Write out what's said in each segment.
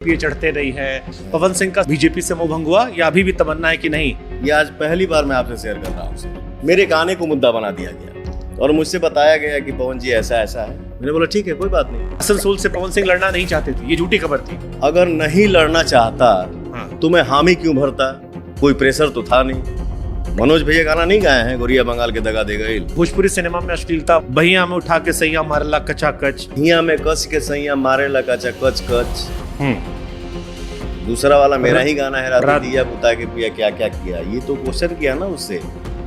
ये चढ़ते रही है। पवन सिंह का बीजेपी से मोह भंग हुआ या अभी भी तमन्ना है कि नहीं? ये आज पहली बार मैं आपसे शेयर कर रहा हूँ। मेरे गाने को मुद्दा बना दिया गया और मुझसे बताया गया कि पवन जी ऐसा ऐसा है। मैंने बोला ठीक है, कोई बात नहीं। आसनसोल से पवन सिंह लड़ना नहीं चाहते थे, ये झूठी खबर थी। अगर नहीं लड़ना चाहता तो मैं हामी क्यों भरता? कोई प्रेशर तो था नहीं। मनोज भैया गाना नहीं गाए हैं, गोरिया बंगाल के दगा दे गई। भोजपुरी सिनेमा में अश्लीलता, बहिया में उठा के सैया मारला कचा कच, हिया में कस के सैया मारे लगा कच कच। दूसरा वाला मेरा ही गाना है, रात दिया बुता के पिया क्या क्या किया। ये तो क्वेश्चन किया ना उससे,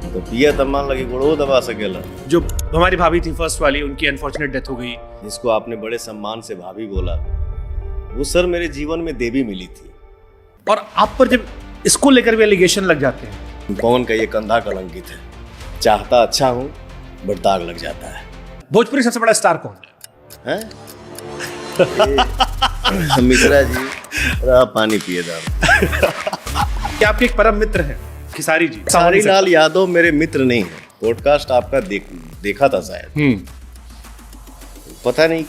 तो पिया तब मान लगे गोड़ो दबा सकेला। जो हमारी भाभी थी फर्स्ट वाली, उनकी अनफॉर्चुनेट डेथ हो गई। जिसको आपने बड़े सम्मान से भाभी बोला, वो सर मेरे जीवन में देवी मिली थी। और आप पर जब इसको लेकर भी एलिगेशन लग जाते हैं, पवन का ये कंधा कलंकित है। चाहता अच्छा हूँ बट दाग लग जाता है। भोजपुरी सबसे बड़ा स्टार कौन है? मिश्रा जी, पानी पिए दाम। क्या आपके एक परम मित्र हैं खेसारी जी? खेसारी लाल यादव मेरे मित्र नहीं है। पॉडकास्ट आपका देखा था शायद। पता नहीं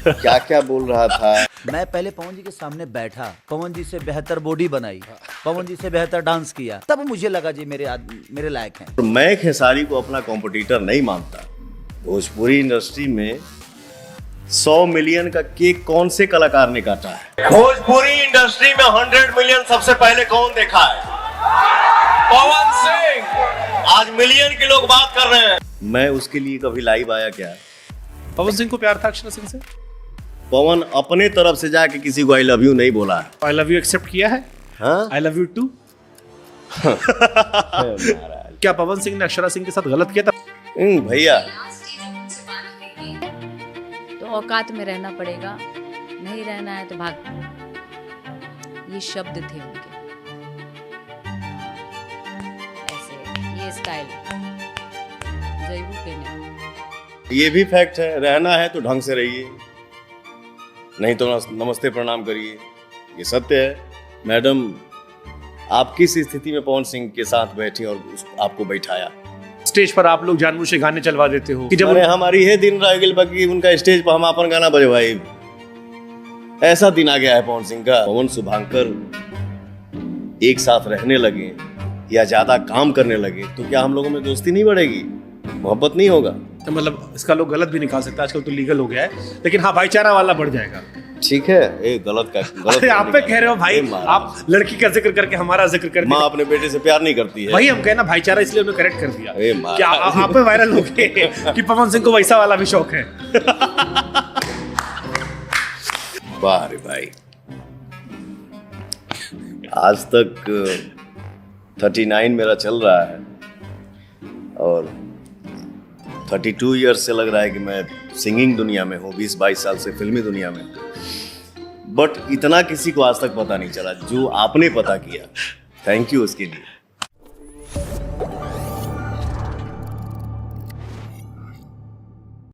क्या क्या बोल रहा था। मैं पहले पवन जी के सामने बैठा, पवन जी से बेहतर बॉडी बनाई, पवन जी से बेहतर डांस किया, तब मुझे लगा जी मेरे लायक हैं। मैं खेसारी को अपना कॉम्पिटिटर नहीं मानता। भोजपुरी इंडस्ट्री में 100 मिलियन का केक कौन से कलाकार ने काटा है? भोजपुरी इंडस्ट्री में 100 मिलियन सबसे पहले कौन देखा है? पवन सिंह। आज मिलियन के लोग बात कर रहे हैं। मैं उसके लिए कभी लाइव आया क्या? पवन सिंह को प्यार था अक्षरा सिंह से? पवन अपने तरफ से जाके किसी को आई लव यू नहीं बोला है। आई लव यू एक्सेप्ट किया है? I love you too. क्या पवन सिंह ने अक्षरा सिंह के साथ गलत किया था? भैया, तो औकात में रहना पड़ेगा, नहीं रहना है तो भाग। ये शब्द थे उनके, ऐसे ये स्टाइल जयबू के नहीं। ये भी फैक्ट है, रहना है तो ढंग से रहिए, नहीं तो नमस्ते प्रणाम करिए। ये सत्य है। मैडम, आप किस स्थिति में पवन सिंह के साथ बैठी और आपको बैठाया? स्टेज पर आप लोग जानबूझ के गाने चलवा देते हो कि जब हमारी है दिन रह गई बाकी उनका स्टेज पर हम अपन गाना बजवाई। ऐसा दिन आ गया है पवन सिंह का। पवन शुभांकर एक साथ रहने लगे या ज्यादा काम करने लगे तो क्या हम लोगों में दोस्ती नहीं बढ़ेगी, मोहब्बत नहीं होगा? तो मतलब इसका लोग गलत भी निकाल सकते हैं, आजकल तो लीगल हो गया है, लेकिन हाँ भाईचारा वाला बढ़ जाएगा। ठीक है, ये गलत अरे आप पे कह रहे हो भाई, आप लड़की का जिक्र करके हमारा जिक्र करके। माँ अपने बेटे से प्यार नहीं करती है। वही हम कहना भाईचारा, इसलिए उन्होंने करेक्ट कर दिया। क्या आप पे वायरल हो गए कि पवन सिंह को वैसा वाला भी शौक है? वाह रे भाई, आज तक 39 मेरा चल रहा है और 32 ईयर्स से लग रहा है कि मैं सिंगिंग दुनिया में हूँ, 20-22 साल से फिल्मी दुनिया में। बट इतना किसी को आज तक पता नहीं चला जो आपने पता किया। थैंक यू उसके लिए।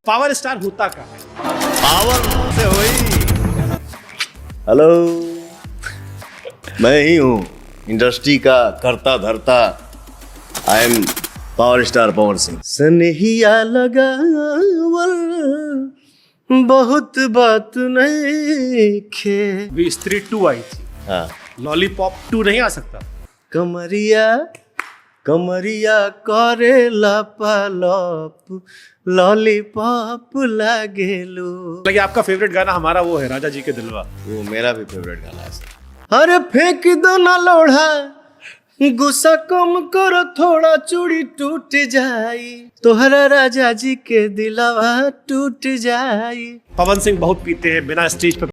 पावर स्टार होता क्या है? पावर से हुई। हेलो, मैं ही हूँ इंडस्ट्री का करता धरता। I am power star Pawan Singh. सनहिया लगावल बहुत बात नहीं खे। भी स्त्री 2 आई थी, हाँ, लॉलीपॉप 2 नहीं आ सकता? कमरिया कमरिया करेला पालप लॉलीपॉप लागेलू। लगे आपका फेवरेट गाना हमारा वो है राजा जी के दिलवा। वो मेरा भी फेवरेट गाना है सर। अरे फेंक दो ना लोढ़ा, गुस्सा कम करो थोड़ा, चूड़ी टूट जाई, तोहरा राजा जी के दिलवा टूट जाई। पवन सिंह बहुत पीते हैं, बिना स्टेज पे